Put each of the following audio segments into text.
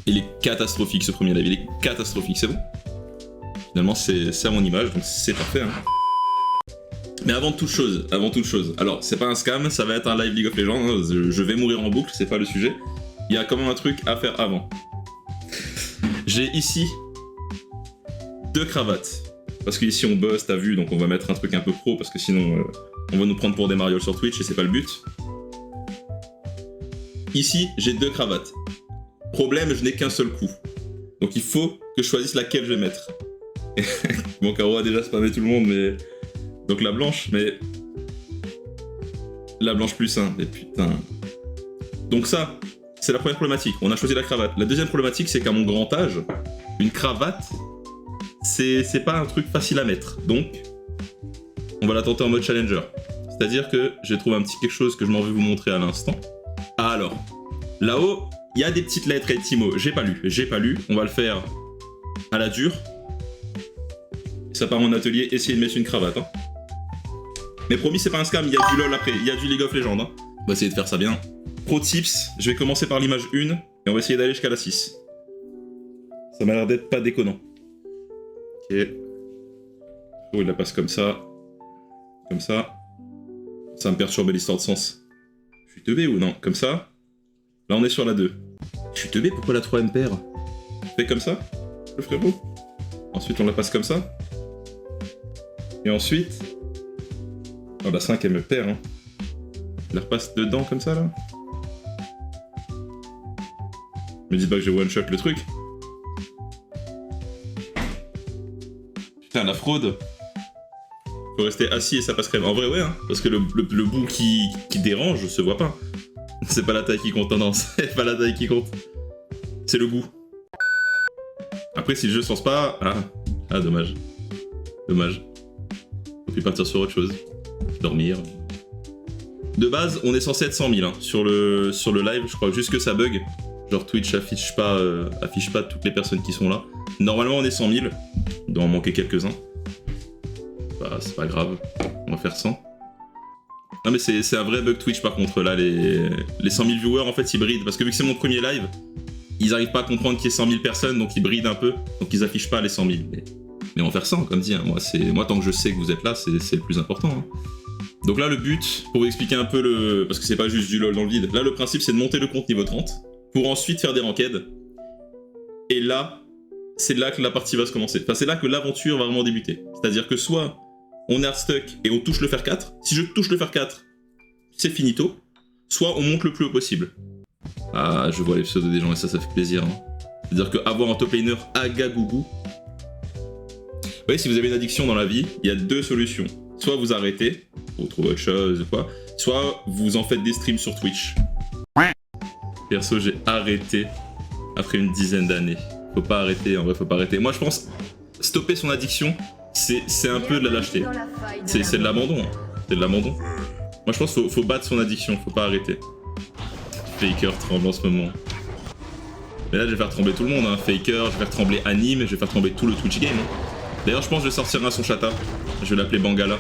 Il est catastrophique ce premier live, il est catastrophique, c'est bon. Finalement c'est à mon image, donc c'est parfait. Hein. Mais avant toute chose, alors c'est pas un scam, ça va être un live League of Legends, hein, je vais mourir en boucle, c'est pas le sujet. Il y a quand même un truc à faire avant. J'ai ici 2 cravates. Parce qu'ici on bosse, t'as vu, donc on va mettre un truc un peu pro, parce que sinon on va nous prendre pour des marioles sur Twitch et c'est pas le but. Ici, j'ai 2 cravates. Problème, je n'ai qu'un seul coup. Donc il faut que je choisisse laquelle je vais mettre. Bon, Caro a déjà spammé tout le monde, mais... Donc la blanche, mais... La blanche plus 1, mais putain... Donc ça, c'est la première problématique, on a choisi la cravate. La deuxième problématique, c'est qu'à mon grand âge, une cravate, c'est pas un truc facile à mettre. Donc, on va la tenter en mode challenger. C'est-à-dire que j'ai trouvé un petit quelque chose que je m'en vais vous montrer à l'instant. Ah alors, là-haut, il y a des petites lettres et petits mots. J'ai pas lu. On va le faire à la dure. Et ça part en atelier, essayer de mettre une cravate. Hein. Mais promis, c'est pas un scam, il y a du LOL après, il y a du League of Legends. Hein. On va essayer de faire ça bien. Pro tips, je vais commencer par l'image 1 et on va essayer d'aller jusqu'à la 6. Ça m'a l'air d'être pas déconnant. Ok. Oh, il la passe comme ça. Comme ça. Ça me perturbe l'histoire de sens. Je suis teubé ou non? Comme ça. Là, on est sur la 2. Je suis teubé, pourquoi la 3 me perd? Fais comme ça, le frérot. Ensuite, on la passe comme ça. Et ensuite... Oh, la 5, elle me perd, hein. Je la repasse dedans, comme ça, là. Me dis pas que j'ai one-shot le truc. Putain, la fraude. Faut rester assis et ça passe crème. En vrai, ouais, hein, parce que le bout qui dérange se voit pas. C'est pas la taille qui compte, non, c'est pas la taille qui compte. C'est le goût. Après, si le jeu se lance pas... Ah, dommage. Dommage. Faut plus partir sur autre chose. Dormir. De base, on est censé être 100 000 hein, sur le live. Je crois juste que ça bug. Genre Twitch affiche pas toutes les personnes qui sont là. Normalement, on est 100 000. Il doit en manquer quelques-uns. Bah, c'est pas grave. On va faire 100. Non mais c'est un vrai bug Twitch par contre. Là, les 100 000 viewers, en fait, ils brident. Parce que vu que c'est mon premier live, ils arrivent pas à comprendre qu'il y ait 100 000 personnes, donc ils brident un peu. Donc ils affichent pas les 100 000. Mais on va faire 100, comme dit. Hein. Moi, tant que je sais que vous êtes là, c'est le plus important. Hein. Donc là, le but, pour vous expliquer un peu le... Parce que c'est pas juste du LoL dans le vide. Là, le principe, c'est de monter le compte niveau 30. Pour ensuite faire des ranked. Et là, c'est là que la partie va se commencer. Enfin, c'est là que l'aventure va vraiment débuter. C'est-à-dire que soit on est hard stuck et on touche le fer 4. Si je touche le fer 4, c'est finito. Soit on monte le plus haut possible. Ah, je vois les pseudos des gens et ça fait plaisir. Hein. C'est-à-dire qu'avoir un top laner agagougou... Vous voyez, si vous avez une addiction dans la vie, il y a 2 solutions. Soit vous arrêtez, pour trouver autre chose ou quoi, soit vous en faites des streams sur Twitch. Perso, j'ai arrêté après une dizaine d'années. Faut pas arrêter, en vrai, faut pas arrêter. Moi, je pense, stopper son addiction, c'est un peu de la lâcheté. C'est de l'abandon. C'est de l'abandon. Moi, je pense qu'il faut battre son addiction, faut pas arrêter. Faker tremble en ce moment. Mais là, je vais faire trembler tout le monde. Hein. Faker, je vais faire trembler Anime, je vais faire trembler tout le Twitch game. Hein. D'ailleurs, je pense que je vais sortir un son chata. Je vais l'appeler Bangala.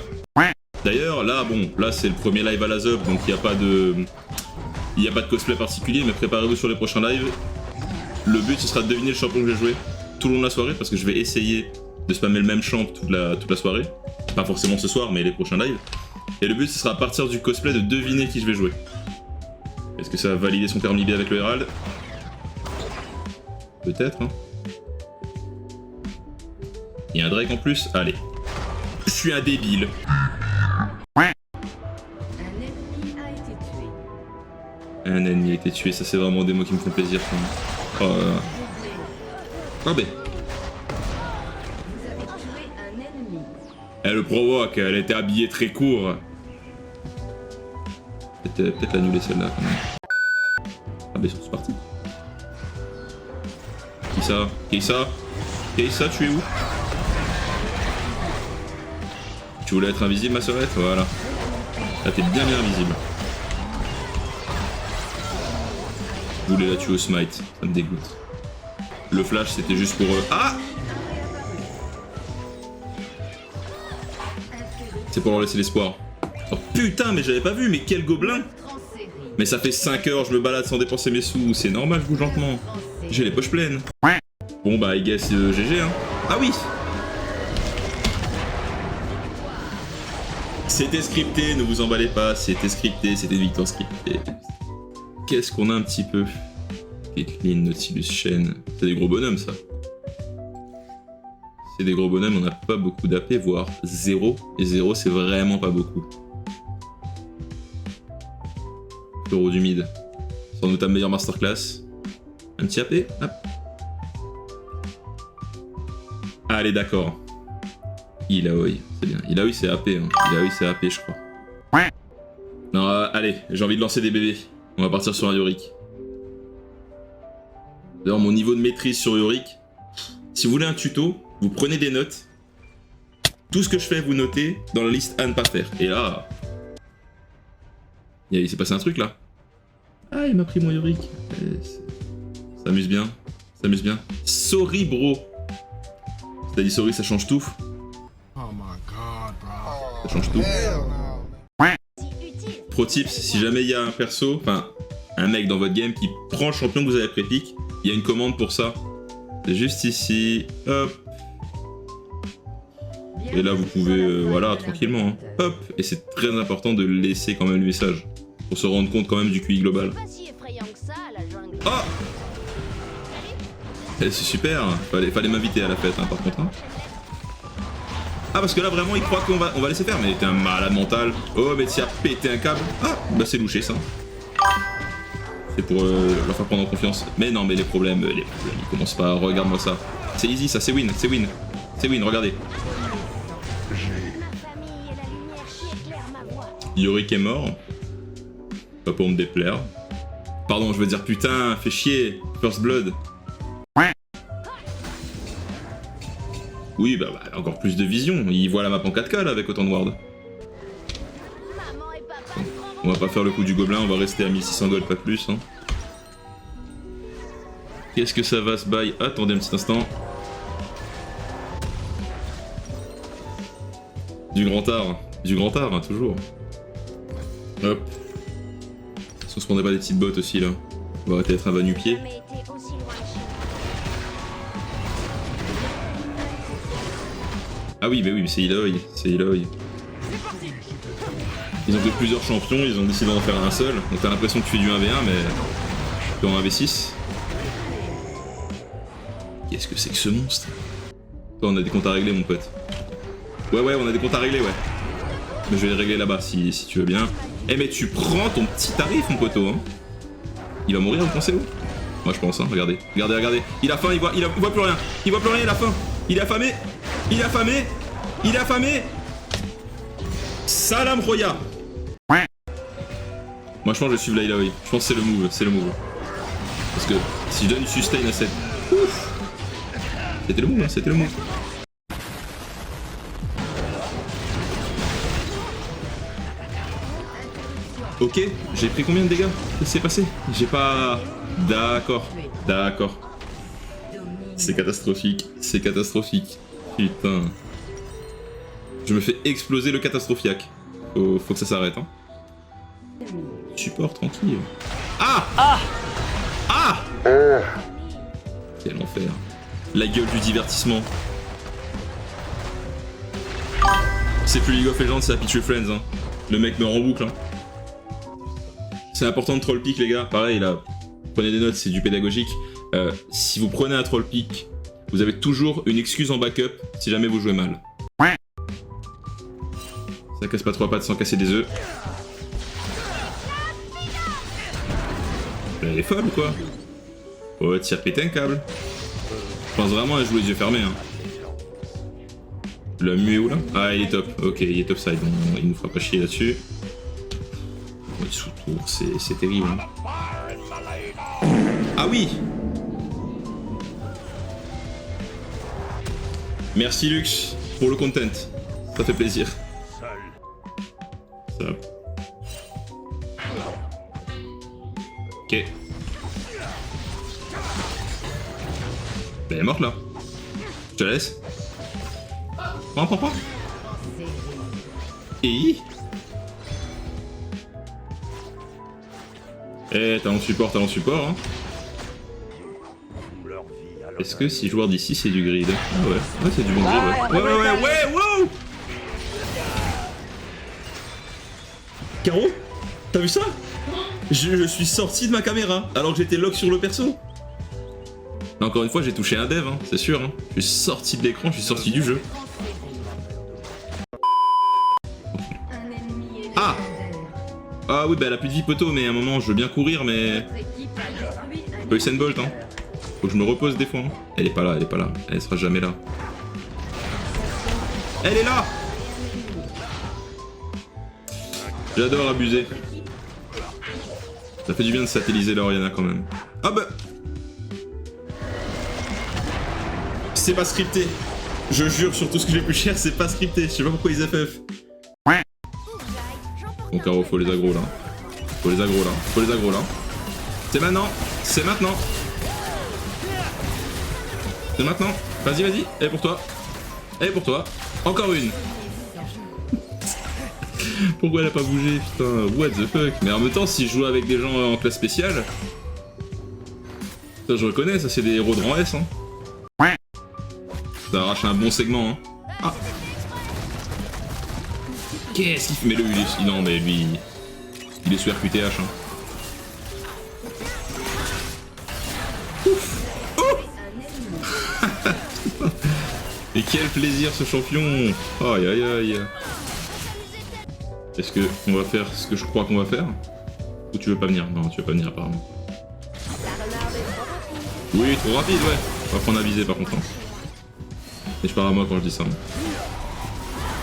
D'ailleurs, là, bon, là, c'est le premier live à la Zub, donc il n'y a pas de... Il n'y a pas de cosplay particulier, mais préparez-vous sur les prochains lives. Le but, ce sera de deviner le champion que je vais jouer tout le long de la soirée, parce que je vais essayer de spammer le même champ toute la soirée. Pas forcément ce soir, mais les prochains lives. Et le but, ce sera à partir du cosplay de deviner qui je vais jouer. Est-ce que ça va valider son permis B avec le Herald? Peut-être, hein. Il y a un Drake en plus? Allez. Je suis un débile. Un ennemi a été tué, ça c'est vraiment des mots qui me font plaisir. Oh là là. Ah ben. Elle le provoque, elle était habillée très court. Peut-être l'annuler celle-là quand même. Ah ben c'est parti. Qui ça? Qui ça, tu es où? Tu voulais être invisible ma sœurette? Voilà. Là t'es bien invisible. Je voulais la tuer au smite, ça me dégoûte. Le flash c'était juste pour... Ah! C'est pour leur laisser l'espoir. Oh putain, mais j'avais pas vu, mais quel gobelin! Mais ça fait 5 heures, je me balade sans dépenser mes sous, c'est normal, je bouge lentement. J'ai les poches pleines. Bon bah, I guess GG hein. Ah oui. C'était scripté, ne vous emballez pas, c'était scripté, c'était une victoire scriptée. Qu'est-ce qu'on a un petit peu? Caitlyn, Nautilus, Shen, c'est des gros bonhommes ça. C'est des gros bonhommes, on n'a pas beaucoup d'AP, voire 0. Et 0 c'est vraiment pas beaucoup. Euro du mid. Sans doute ta meilleure masterclass. Un petit AP, hop. Allez d'accord. Ilaoi, c'est bien. Ilaoi c'est AP, hein. Ilaoi c'est AP je crois. Non, allez, j'ai envie de lancer des bébés. On va partir sur un Yorick. D'ailleurs mon niveau de maîtrise sur Yorick, si vous voulez un tuto, vous prenez des notes. Tout ce que je fais, vous notez dans la liste à ne pas faire. Et là... il s'est passé un truc là. Ah, il m'a pris mon Yorick. Ça amuse bien. Ça amuse bien. Sorry bro. T'as dit sorry, ça change tout. Ça change tout. Pro tips, si jamais il y a un perso, enfin un mec dans votre game qui prend le champion que vous avez pré-pick, il y a une commande pour ça. C'est juste ici. Hop. Et là vous pouvez, voilà, tranquillement. Hein. Hop. Et c'est très important de laisser quand même le message. Pour se rendre compte quand même du QI global. Oh. C'est super. Fallait m'inviter à la fête, hein, par contre. Hein. Ah parce que là vraiment il croit qu'on va laisser faire, mais t'es un malade mental. Oh mais tu as pété un câble. Ah bah c'est louché ça. C'est pour leur faire prendre en confiance. Mais non mais les problèmes ils commencent pas. Regarde-moi ça. C'est easy ça, c'est win, c'est win. C'est win, regardez. Yorick est mort. Pas pour me déplaire. Pardon je veux dire putain, fais chier. First Blood. Oui, bah, encore plus de vision. Il voit la map en 4K là avec autant de ward. On va pas faire le coup du gobelin, on va rester à 1600 gold, pas plus. Hein. Qu'est-ce que ça va se bail? Attendez un petit instant. Du grand art, hein, toujours. Hop. Si on se prendrait pas des petites bottes aussi là. On va arrêter d'être un va nu-pied. Ah oui, bah oui, c'est Ilaoi, c'est Ilaoi. Ils ont fait plusieurs champions, ils ont décidé d'en faire un seul. Donc t'as l'impression que tu fais du 1v1, mais tu es en 1v6. Qu'est-ce que c'est que ce monstre? Toi, on a des comptes à régler, mon pote. Ouais, on a des comptes à régler, ouais. Mais je vais les régler là-bas, si tu veux bien. Eh, mais tu prends ton petit tarif, mon poteau, hein. Il va mourir, vous pensez où? Moi, je pense, hein, regardez. Regardez. Il a faim, il voit plus rien. Il voit plus rien, il a faim. Il est affamé. Il est affamé. Salam Roya. Moi je pense que je vais suivre la Ilaoi. Je pense que c'est le move. Parce que si je donne une sustain à cette... Ouf. C'était le move. Ok, j'ai pris combien de dégâts? Qu'est-ce qui s'est passé? J'ai pas... D'accord. C'est catastrophique. Putain. Je me fais exploser le catastrophiaque. Faut que ça s'arrête, hein. Support, tranquille. Ah. Quel enfer. La gueule du divertissement. C'est plus League of Legends, c'est Happy Tree Friends, hein. Le mec meurt en boucle, hein. C'est important de troll pick, les gars. Pareil, là, prenez des notes, c'est du pédagogique. Si vous prenez un troll pick, vous avez toujours une excuse en backup si jamais vous jouez mal. Ça casse pas trois pattes sans casser des œufs. Elle est folle ou quoi? Oh, t'y as pété un câble. Je pense vraiment à jouer les yeux fermés. Hein. Le mu est où là? Ah, il est top. Ok, il est topside. Il nous fera pas chier là-dessus. Oh, il sous-tour, c'est terrible. Hein. Ah oui! Merci Lux pour le content. Ça fait plaisir. Ça. Ok. Elle est morte là. Je te la laisse. Prends. Et talent support, hein. Est-ce que si joueur d'ici c'est du grid? Ah ouais, ouais c'est du bon grid, ouais, wow! Caro? T'as vu ça? Je suis sorti de ma caméra alors que j'étais lock sur le perso. Mais encore une fois, j'ai touché un dev, hein, c'est sûr. Hein. Je suis sorti de l'écran, je suis sorti du jeu. Ah! Ah oui, bah elle a plus de vie poteau, mais à un moment je veux bien courir, mais... Usain Bolt, hein. Faut que je me repose des fois. Hein. Elle est pas là, elle est pas là. Elle sera jamais là. Elle est là! J'adore abuser. Ça fait du bien de satelliser la Oriana quand même. Ah bah... C'est pas scripté. Je jure sur tout ce que j'ai plus cher, c'est pas scripté. Je sais pas pourquoi ils FF. Bon Caro, faut les aggro là. Faut les aggro là. Faut les aggro là. C'est maintenant. C'est maintenant. C'est maintenant. Vas-y, vas-y. Elle est pour toi. Elle est pour toi. Encore une. Pourquoi elle a pas bougé, putain? What the fuck? Mais en même temps, si je joue avec des gens en classe spéciale... Ça je reconnais, ça c'est des héros de rang S, hein. Ça arrache un bon segment, hein. Ah. Qu'est-ce qu'il fait? Mais lui, non, mais lui... Il est sous RQTH, hein. Ouf. Oh. Et quel plaisir ce champion. Aïe aïe aïe. Est-ce que on va faire ce que je crois qu'on va faire? Ou tu veux pas venir? Non, tu veux pas venir apparemment. Oui, trop rapide, ouais. On va prendre à viser par contre. Hein. Et je parle à moi quand je dis ça.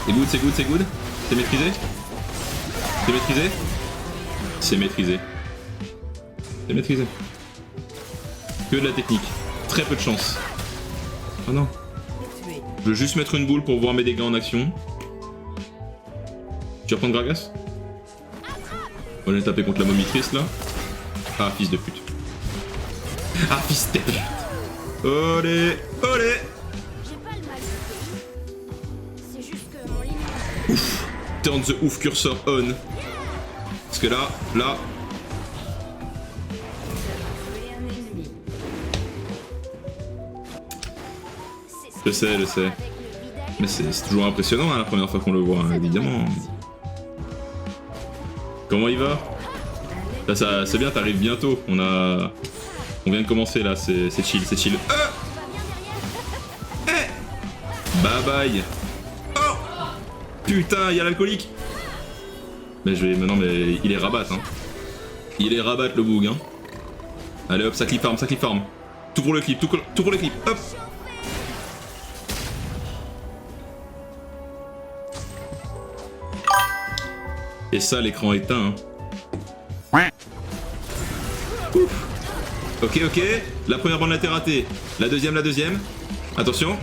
C'est good, c'est good, c'est good. C'est maîtrisé? C'est maîtrisé? C'est maîtrisé. C'est maîtrisé. Que de la technique. Très peu de chance. Oh non. Je veux juste mettre une boule pour voir mes dégâts en action. Tu vas prendre Gragas? On va taper contre la momie triste là. Ah, fils de pute. Ah, fils de pute. Olé, olé. Ouf. Turn the ouf cursor on. Parce que là. Je sais. Mais c'est toujours impressionnant hein, la première fois qu'on le voit, hein, évidemment. Comment il va? Ça c'est bien, t'arrives bientôt. On vient de commencer là, c'est chill, c'est chill. Bye bye. Oh putain, il y a l'alcoolique. Mais maintenant, mais il est rabat, hein. Il est rabat le boug, hein. Allez hop, ça clip farm. Tout pour le clip, tout pour le clip, hop. Et ça, l'écran éteint. Hein. Ouf. Ok. La première bande a été ratée. La deuxième. Attention.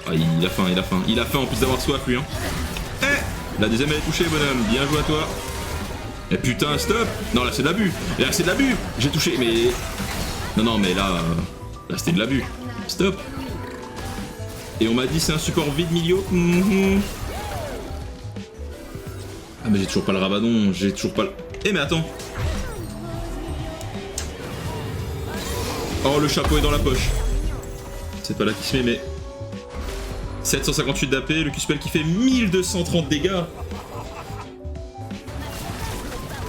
Ah, il a faim. Il a faim en plus d'avoir soif, lui. Hein. La deuxième, elle est touchée, bonhomme. Bien joué à toi. Et putain, stop. Non, là, c'est de l'abus. J'ai touché, mais... Non, mais là c'était de l'abus. Stop. Et on m'a dit c'est un support vide milieu. Ah mais j'ai toujours pas le rabadon, Eh mais attends. Oh le chapeau est dans la poche. C'est pas là qui se met mais... 758 d'AP, le Q-Spell qui fait 1230 dégâts.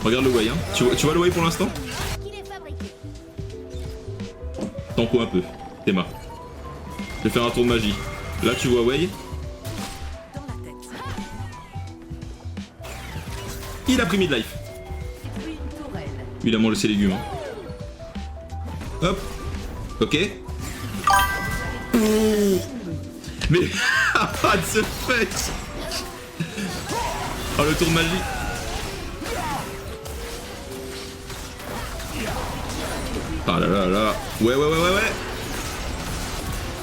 Regarde le way hein. Tu vois le way pour l'instant? Tempo un peu, Théma. Je vais faire un tour de magie. Là tu vois way. Il a pris mid-life. Il a mangé ses légumes. Hein. Hop. Ok. Mais... What the fuck. Oh le tour de magie. Ah là là là. Ouais.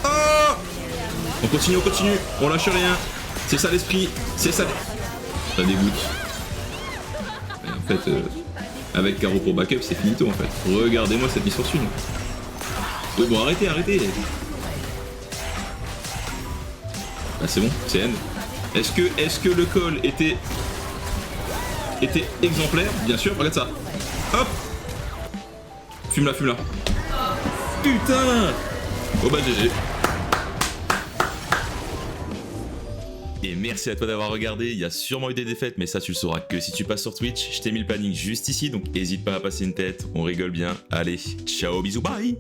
Oh. On continue. On lâche rien. C'est ça l'esprit. Ça dégoûte. En fait, avec Caro pour backup, c'est finito en fait. Regardez-moi cette misfortune. Oui, bon, arrêtez. Ah, c'est bon, c'est N. Est-ce que le call était exemplaire? Bien sûr, regarde ça. Hop. Fume-la. Putain. Bon bah GG. Et merci à toi d'avoir regardé, il y a sûrement eu des défaites, mais ça tu le sauras que si tu passes sur Twitch. Je t'ai mis le planning juste ici, donc n'hésite pas à passer une tête, on rigole bien. Allez, ciao, bisous, bye.